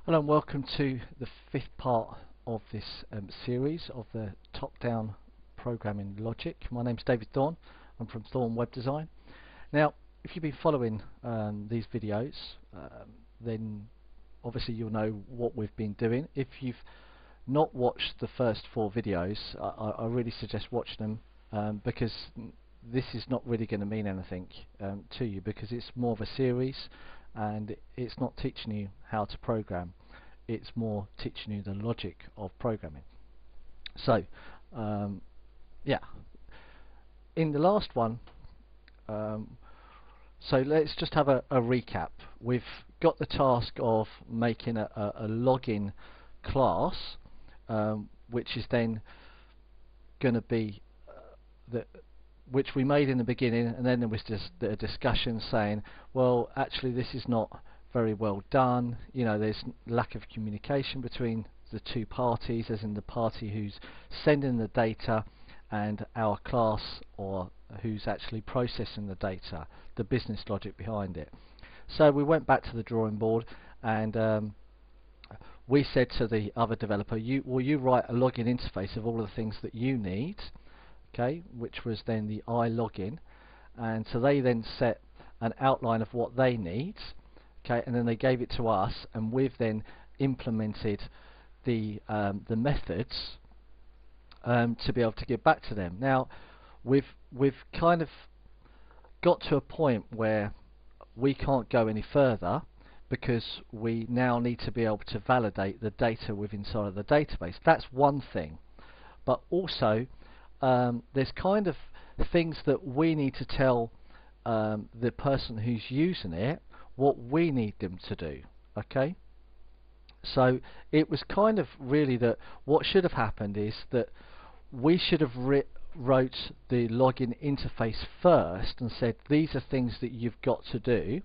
Hello and welcome to the fifth part of this series of the top-down programming logic. My name's David Thorne. I'm from Thorne Web Design. Now, if you've been following these videos, then obviously you'll know what we've been doing. If you've not watched the first four videos, I really suggest watching them because this is not really going to mean anything to you, because it's more of a series and it's not teaching you how to program, it's more teaching you the logic of programming. So yeah, in the last one, so let's just have a recap. We've got the task of making a login class, which is then going to be which we made in the beginning, and then there was just a discussion saying, well, actually this is not very well done, you know, there's lack of communication between the two parties, as in the party who's sending the data and our class, or who's actually processing the data, the business logic behind it. So we went back to the drawing board, and we said to the other developer, you write a login interface of all of the things that you need, okay, which was then the iLogin, and so they then set an outline of what they need, okay, and then they gave it to us, and we've then implemented the methods to be able to give back to them. Now we've kind of got to a point where we can't go any further, because we now need to be able to validate the data within inside of the database. That's one thing, but also there's kind of things that we need to tell the person who's using it what we need them to do. Okay, so it was kind of really that what should have happened is that we should have wrote the login interface first and said, these are things that you've got to do.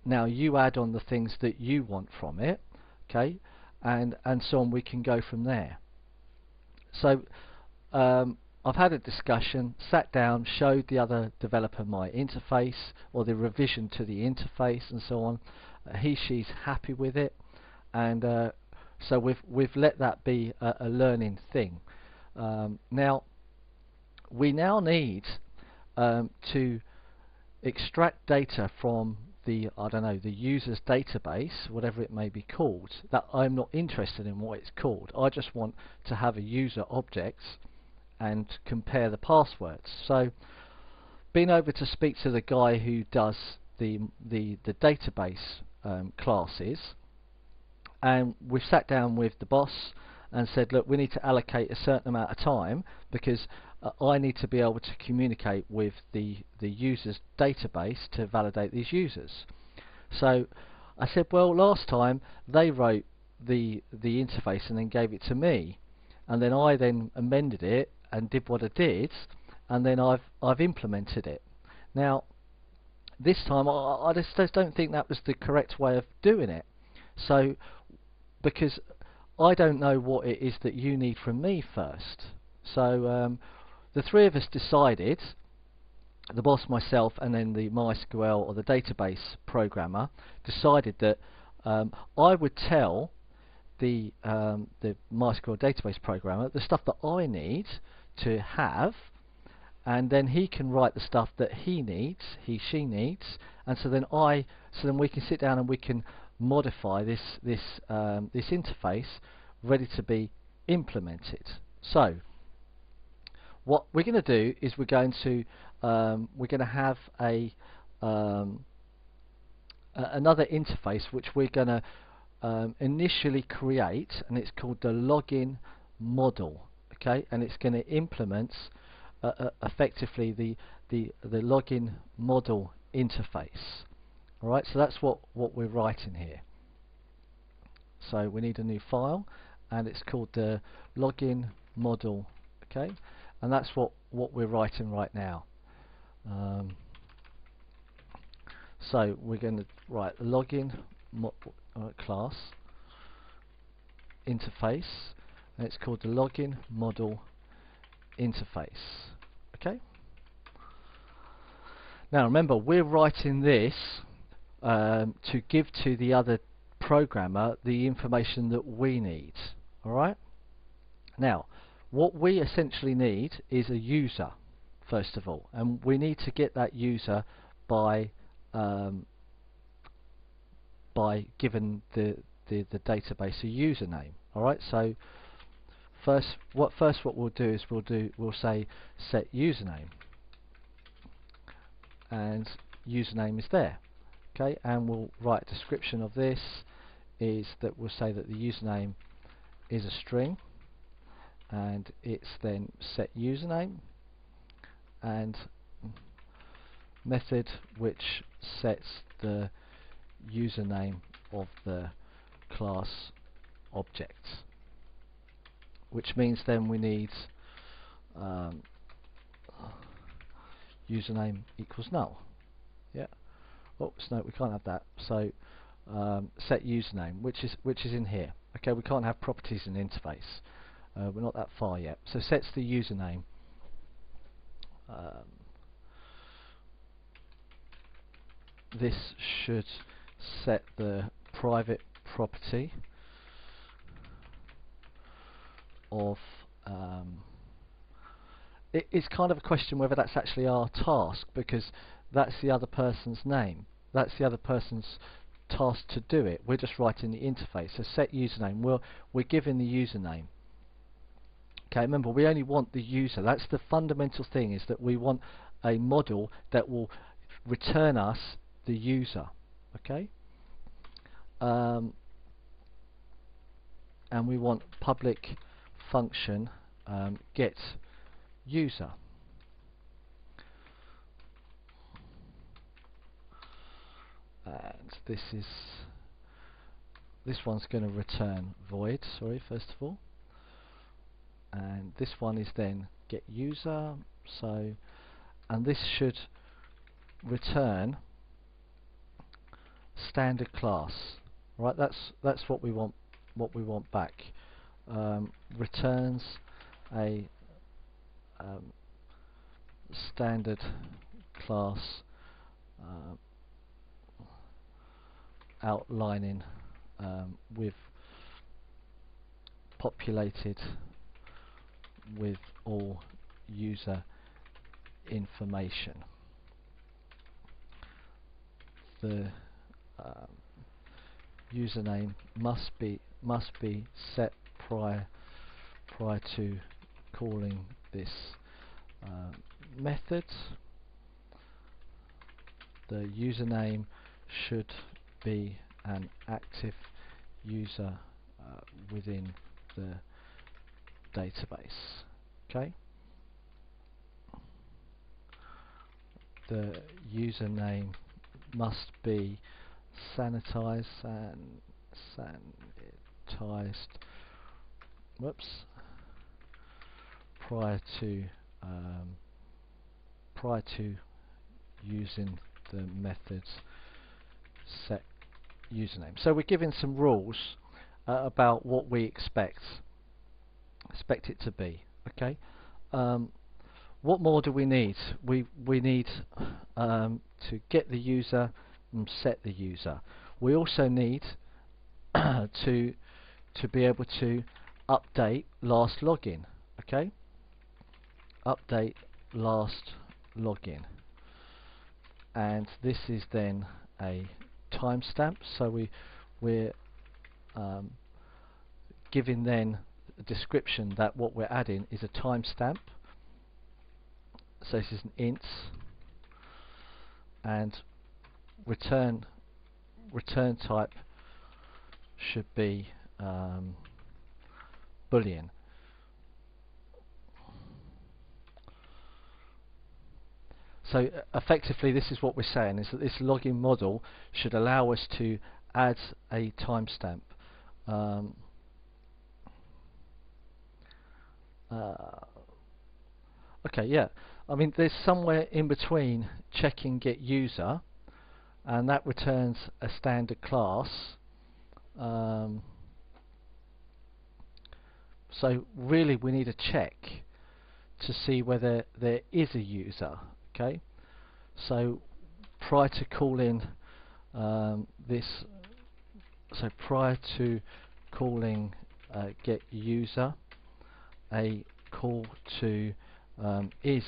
Now you add on the things that you want from it, okay, and so on. We can go from there. So I've had a discussion, sat down, showed the other developer my interface, or the revision to the interface, and so on. She's happy with it, and so we've let that be a learning thing. Now we now need to extract data from the, I don't know, the user's database, whatever it may be called. That I'm not interested in what it's called. I just want to have a user object and compare the passwords. So been over to speak to the guy who does the database classes, and we've sat down with the boss and said, look, we need to allocate a certain amount of time, because I need to be able to communicate with the user's database to validate these users. So I said, well, last time they wrote the interface and then gave it to me, and then I then amended it and did what I did, and then I've implemented it. Now this time I just don't think that was the correct way of doing it. So because I don't know what it is that you need from me first. So the three of us decided, the boss, myself, and then the MySQL or the database programmer, decided that I would tell the MySQL database programmer the stuff that I need to have, and then he can write the stuff that he needs, she needs, and so then we can sit down and we can modify this interface ready to be implemented. So what we're going to do is we're going to have another interface which we're going to initially create, and it's called the login model. Okay, and it's going to implement effectively the login model interface. All right, so that's what we're writing here. So we need a new file, and it's called the login model. Okay, and that's what we're writing right now. So we're going to write the login class interface, and it's called the login model interface. Okay. Now remember, we're writing this to give to the other programmer the information that we need. Alright? Now, what we essentially need is a user, first of all, and we need to get that user by giving the database a username. Alright, so first what we'll do is we'll say set username, and username is there. Okay, and we'll write a description of this is that we'll say that the username is a string, and it's then set username, and method which sets the username of the class object, which means then we need username equals null. Yeah. Oops, no, we can't have that. So set username, which is in here. Okay, we can't have properties in the interface. We're not that far yet. So sets the username. This should set the private property of it's kind of a question whether that's actually our task, because that's the other person's name. That's the other person's task to do it. We're just writing the interface. So set username. We're giving the username. Okay, remember we only want the user. That's the fundamental thing, is that we want a model that will return us the user. Okay, and we want public function get user. And this one's going to return void, sorry, first of all, and this one is then get user. So, and this should return standard class. Right, that's what we want. What we want back returns a standard class outlining with populated with all user information. The username must be set prior to calling this method. The username should be an active user within the database. Okay. The username must be sanitized prior to using the methods set username. So we're giving some rules about what we expect it to be. Okay. What more do we need? We need to get the user and set the user. We also need to be able to update last login. Okay. Update last login, and this is then a timestamp. So we're giving then a description that what we're adding is a timestamp. So this is an int, and return type should be Boolean. So effectively, this is what we're saying, is that this login model should allow us to add a timestamp. Okay, yeah. I mean, there's somewhere in between checking get user, and that returns a standard class. So really, we need a check to see whether there is a user. Okay, so prior to calling this So prior to calling get user, a call to is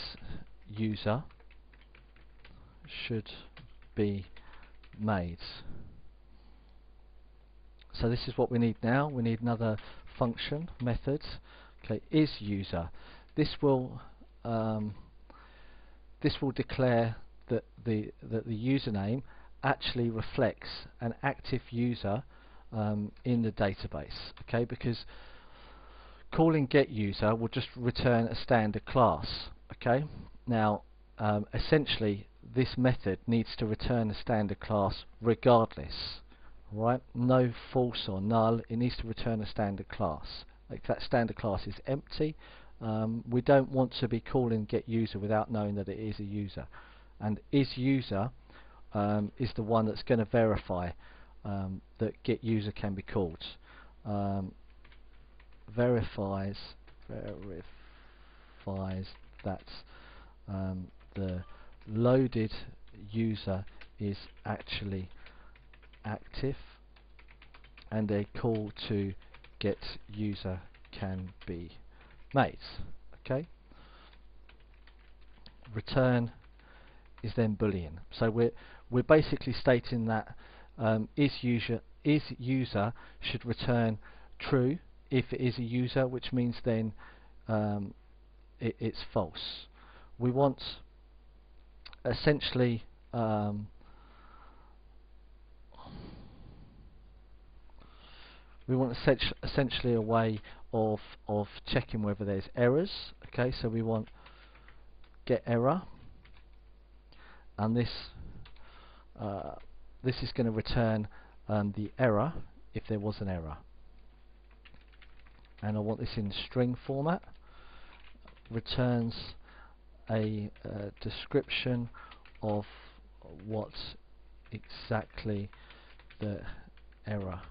user should be made. So this is what we need now. We need another function method. Okay, is user. This will declare that the username actually reflects an active user in the database. Okay, because calling get user will just return a standard class. Okay, now essentially this method needs to return a standard class regardless. Right, no false or null. It needs to return a standard class. Like that standard class is empty. We don't want to be calling get user without knowing that it is a user. And is user is the one that's going to verify that get user can be called. Verifies that the loaded user is actually active, and a call to get user can be made. Okay. Return is then boolean. So we're basically stating that is user should return true if it is a user, which means then it's false. We want essentially essentially a way of checking whether there's errors. Okay, so we want get error, and this is going to return the error if there was an error. And I want this in string format. Returns a description of what exactly the error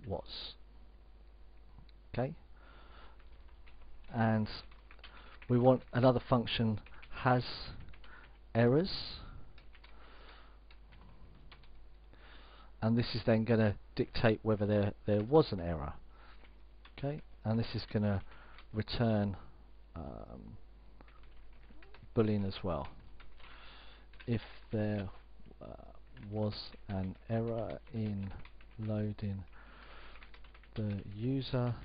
was. Okay, and we want another function has errors, and this is then going to dictate whether there was an error. Okay, and this is going to return boolean as well. If there was an error in loading the user,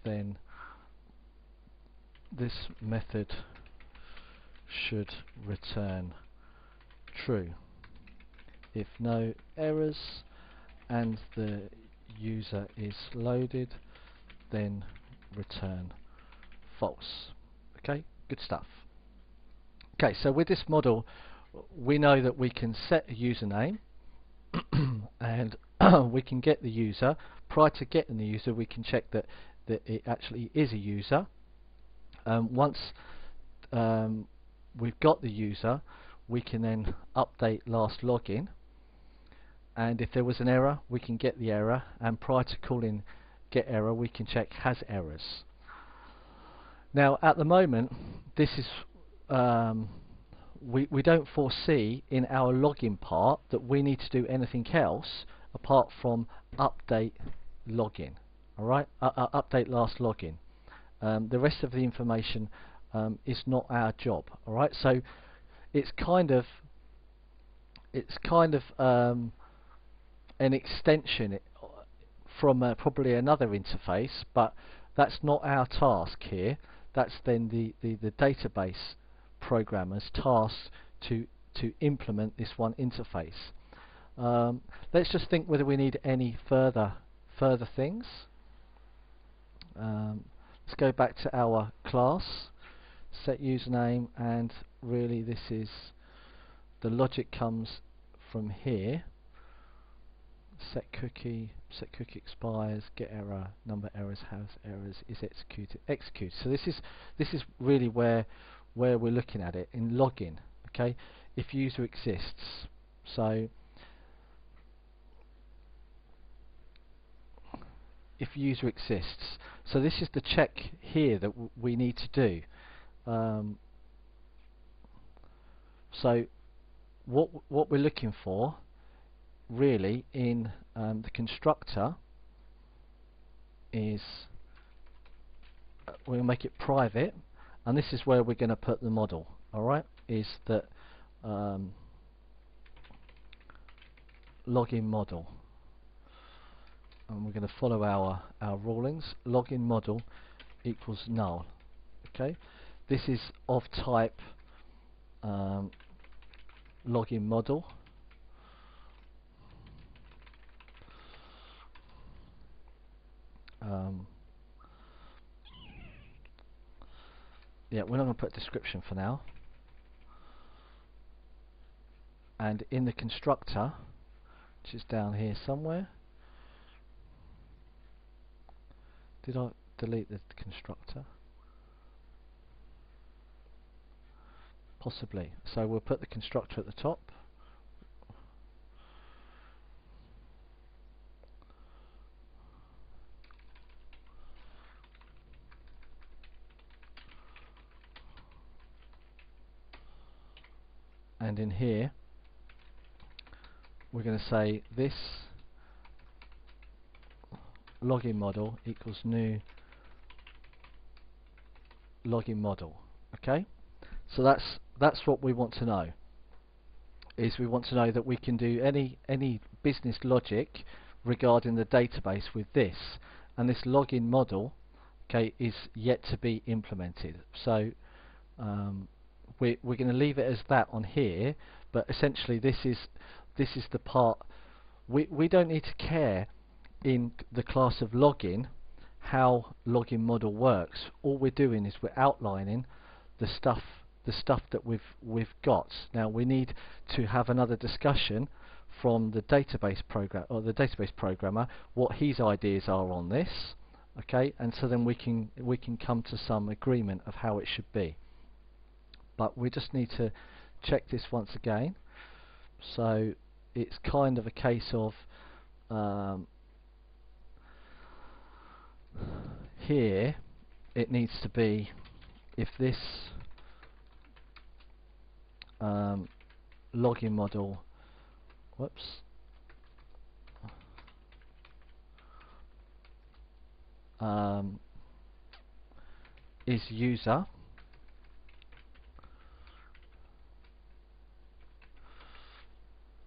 then this method should return true. If no errors and the user is loaded, then return false. Okay, good stuff. Okay, so with this model we know that we can set a username and we can get the user. Prior to getting the user, we can check that it actually is a user. Once we've got the user, we can then update last login, and if there was an error we can get the error, and prior to calling get error we can check has errors. Now at the moment this is we don't foresee in our login part that we need to do anything else apart from update login. Alright, update last login. The rest of the information is not our job. Alright, so it's kind of an extension from probably another interface, but that's not our task here. That's then the database programmer's task to implement this one interface. Let's just think whether we need any further things. Let's go back to our class, set username, and really this is the logic comes from here. Set cookie expires, get error, number errors, has errors, is executed. So this is really where we're looking at it in login. Okay, if user exists. So if user exists. So this is the check here that we need to do. So what we're looking for really in the constructor is we're going to make it private, and this is where we're going to put the model. Alright, is that login model, and we're going to follow our rulings. Login model equals null. Okay, this is of type login model. Yeah, we're not going to put a description for now. And in the constructor, which is down here somewhere, did I delete the constructor? Possibly. So we'll put the constructor at the top. And in here, we're going to say this login model equals new login model. Okay, so that's what we want to know. Is we want to know that we can do any business logic regarding the database with this, and this login model, okay, is yet to be implemented. So we're going to leave it as that on here, but essentially this is the part we don't need to care in the class of login how login model works. All we're doing is we're outlining the stuff that we've got. Now we need to have another discussion from the database program or the database programmer what his ideas are on this. Okay, and so then we can come to some agreement of how it should be. But we just need to check this once again. So it's kind of a case of here it needs to be if this login model is user,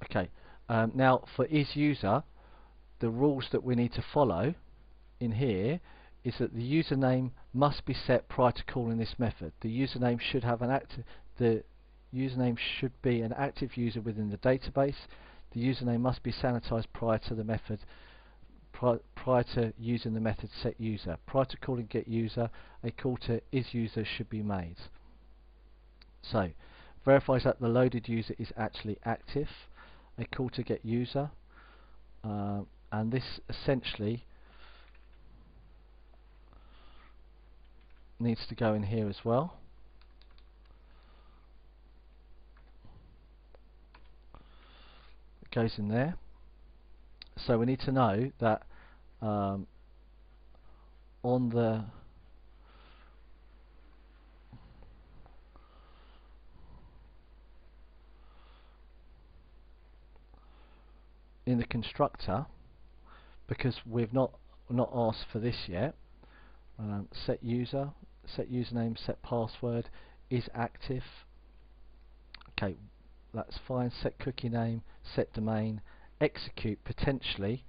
okay, now for is user, the rules that we need to follow in here is that the username must be set prior to calling this method. The username should have an username should be an active user within the database. The username must be sanitized prior to the method, prior to using the method setUser. Prior to calling getUser, a call to isUser should be made. So verifies that the loaded user is actually active. A call to getUser, and this essentially needs to go in here as well. It goes in there. So we need to know that on the in the constructor, because we've not asked for this yet, set user, set username, set password is active. Okay, that's fine. Set cookie name, set domain, execute potentially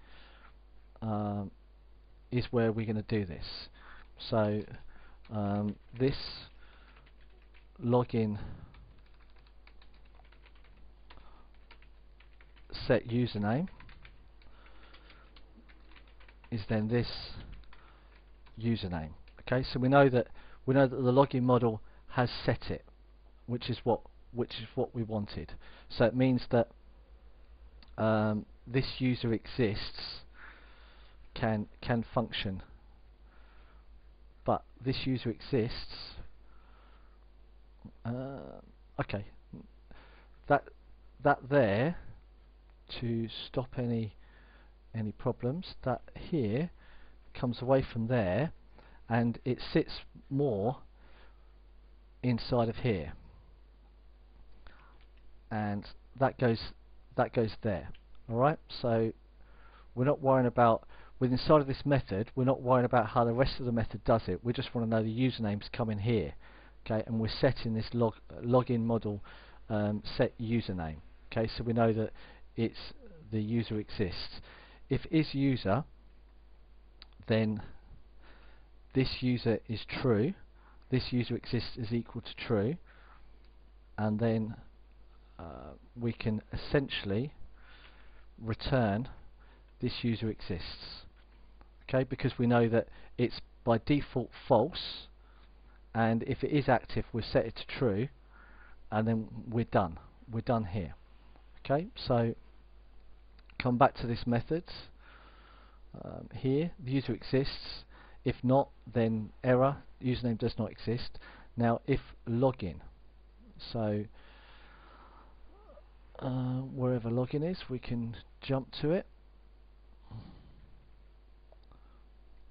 is where we're going to do this. So this login set username is then this username. Okay, so we know that the login model has set it, which is what we wanted. So it means that this user exists can function, but this user exists. Okay, that there to stop any problems. That here comes away from there, and it sits more inside of here, and that goes there. All right, so we're not worrying about with inside of this method, we're not worried about how the rest of the method does it. We just want to know the usernames come in here. Okay, and we're setting this login model set username. Okay, so we know that it's the user exists. If is user, then this user is true. This user exists is equal to true, and then we can essentially return this user exists. Okay, because we know that it's by default false, and if it is active, we set it to true, and then we're done. We're done here. Okay, so come back to this method. Here, the user exists. If not, then error, username does not exist. Now, if login, so wherever login is, we can jump to it.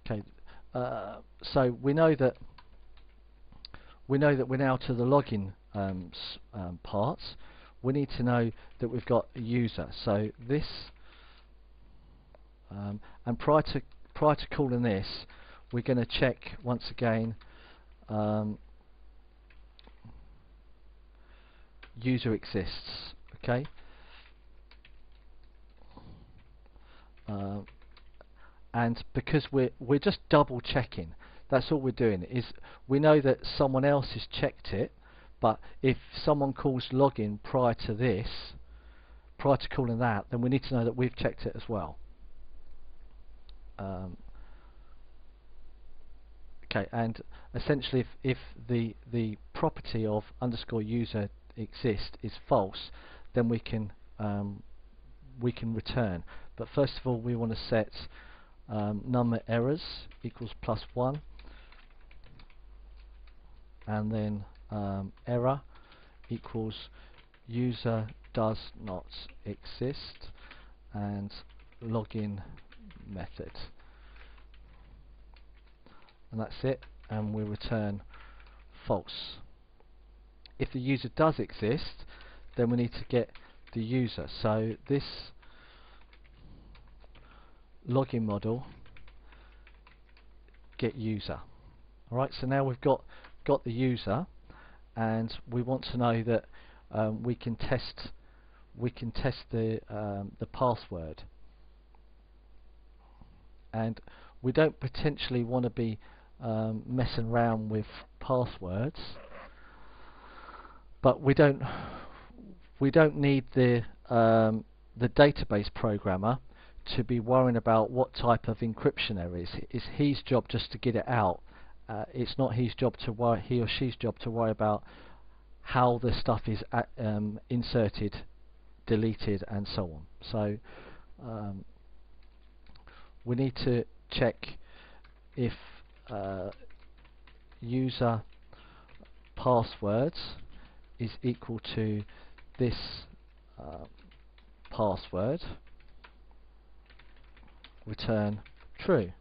Okay, so we know that we're now to the login parts. We need to know that we've got a user. So this, and prior to calling this, we're going to check once again user exists. Okay. And because we're just double checking, that's all we're doing, is we know that someone else has checked it, but if someone calls login prior to this, prior to calling that, then we need to know that we've checked it as well. Okay, and essentially if the property of underscore user exist is false, then we can return. But first of all, we want to set number errors equals +1, and then error equals user does not exist, and login method, and that's it, and we return false. If the user does exist, then we need to get the user. So this login model get user. Alright, so now we've got the user, and we want to know that we can test the password, and we don't potentially want to be messing around with passwords, but we don't need the database programmer to be worrying about what type of encryption there is. It's his job just to get it out. It's not his job to worry, he or she's job to worry about how the stuff is inserted, deleted, and so on. So we need to check if user passwords is equal to this password, return true.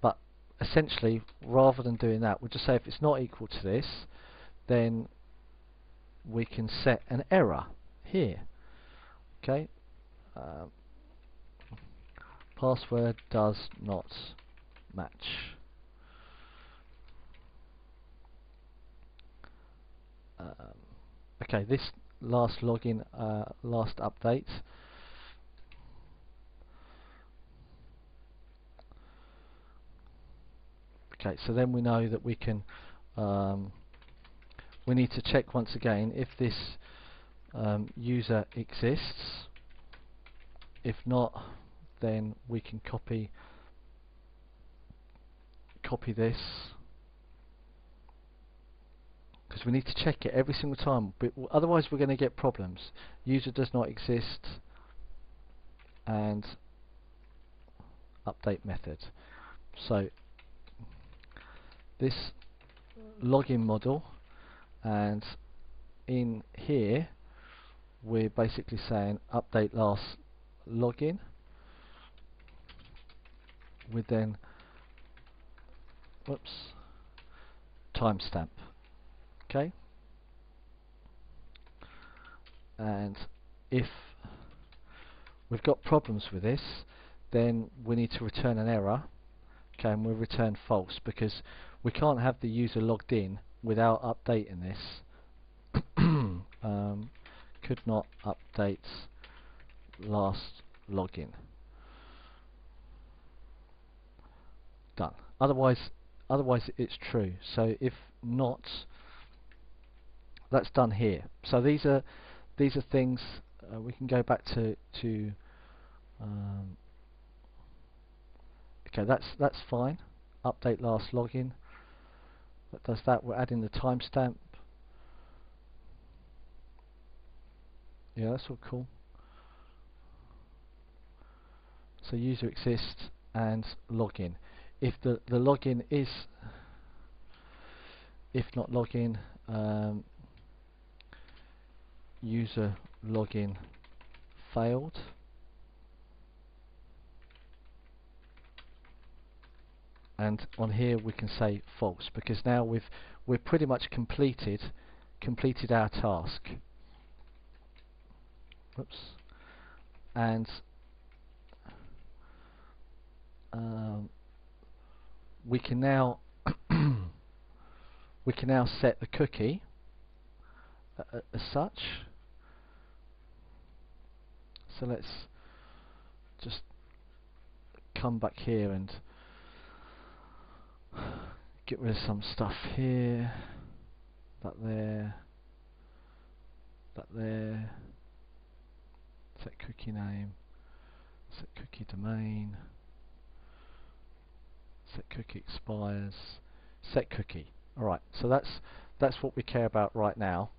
But essentially, rather than doing that, we'll just say if it's not equal to this, then we can set an error here. Okay, password does not match. Okay, this last login, last update. Okay, so then we know that we can. We need to check once again if this user exists. If not, then we can copy this, because we need to check it every single time, but otherwise we're going to get problems. User does not exist, and update method. So this login model, and in here we're basically saying update last login with then timestamp. Okay, and if we've got problems with this, then we need to return an error. Okay, and we'll return false because we can't have the user logged in without updating this. Could not update last login. Done. Otherwise it's true. So if not, that's done here. So these are things we can go back to. Okay, that's fine. Update last login. That does that. We're adding the timestamp. Yeah, that's all cool. So user exists and login. If the login is, if not login, user login failed. And on here we can say false because now we've pretty much completed our task. Whoops. And we can now set the cookie as such. So let's just come back here and get rid of some stuff here, that there, set cookie name, set cookie domain, set cookie expires, set cookie. Alright, so that's what we care about right now.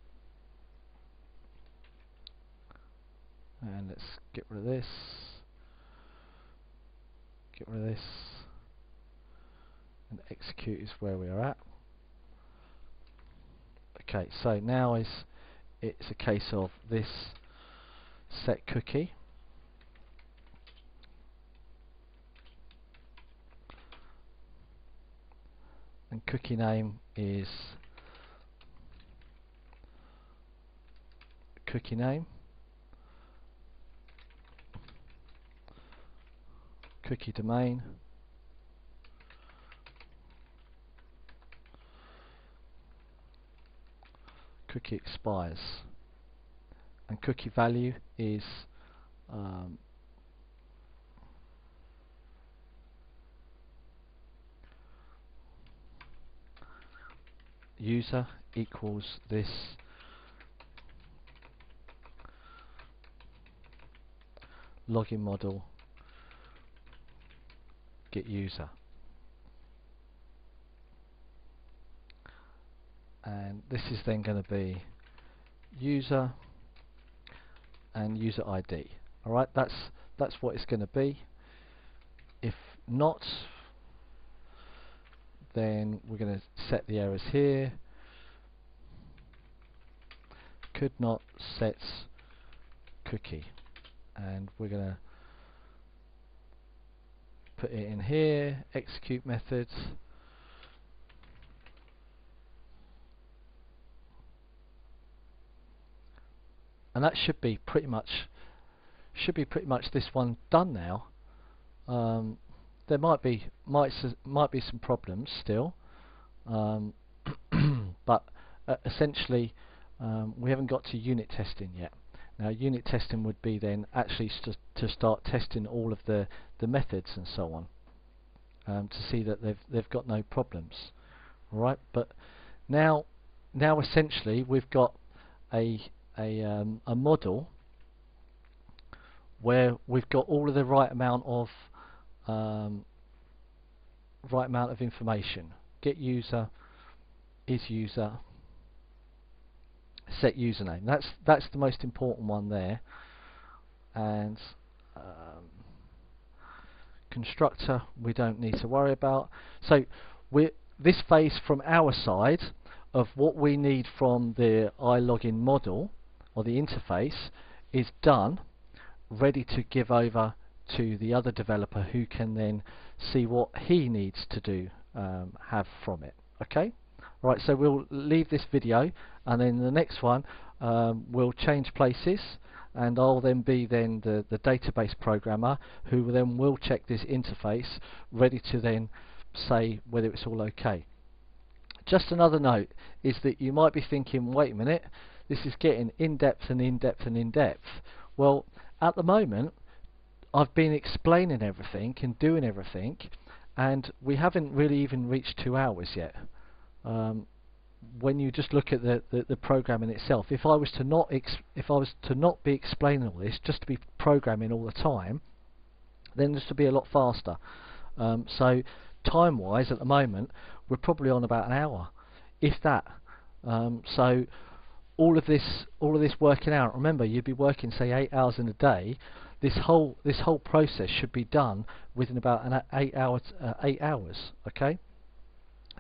And let's get rid of this, and execute is where we are at. Okay, so now it's a case of this set cookie, and cookie name is cookie name, cookie domain, cookie expires, and cookie value is user equals this login model get user, and this is then going to be user and user ID. Alright, that's what it's going to be. If not, then we're going to set the errors here. Could not set cookie, and we're going to put it in here, execute methods, and that should be pretty much this one done now. There might be some problems still, but essentially we haven't got to unit testing yet. Now unit testing would be then actually to start testing all of the methods and so on, to see that they've got no problems. All right, but now essentially we've got a model where we've got all of the right amount of information. Get user, is user, set username. That's the most important one there. And constructor we don't need to worry about. So this phase from our side of what we need from the iLogin model or the interface is done, ready to give over to the other developer who can then see what he needs to do, have from it. Okay, right, so we'll leave this video, and then the next one we'll change places and I'll then be the database programmer who then will check this interface, ready to then say whether it's all okay. Just another note is that you might be thinking, wait a minute, this is getting in-depth and in-depth and in-depth. Well, at the moment, I've been explaining everything and doing everything, and we haven't really even reached 2 hours yet. When you just look at the program in itself, if I was to not be explaining all this, just to be programming all the time, then this would be a lot faster. So time-wise, at the moment, we're probably on about an hour, if that. So all of this working out. Remember, you'd be working, say, 8 hours in a day. This whole process should be done within about 8 hours. Okay.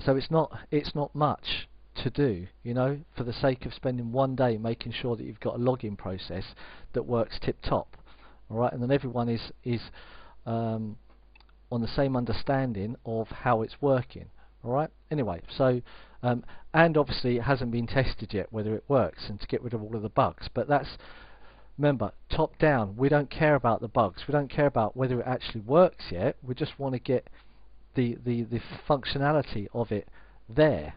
So it's not much to do, you know, for the sake of spending one day making sure that you've got a login process that works tip top. All right, and then everyone is on the same understanding of how it's working. All right. Anyway, so and obviously it hasn't been tested yet whether it works, and to get rid of all of the bugs. But that's, remember, top down. We don't care about the bugs. We don't care about whether it actually works yet. We just want to get the functionality of it there,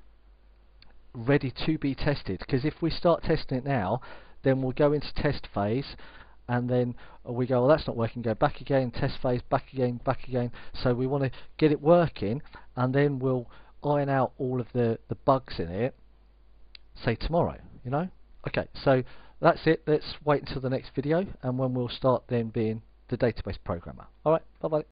ready to be tested. Because if we start testing it now, then we'll go into test phase, and then we go, well, that's not working, go back again, test phase, back again, back again. So we want to get it working, and then we'll iron out all of the bugs in it, say tomorrow, you know. Okay, so that's it. Let's wait until the next video, and when we'll start then being the database programmer. Alright, bye bye.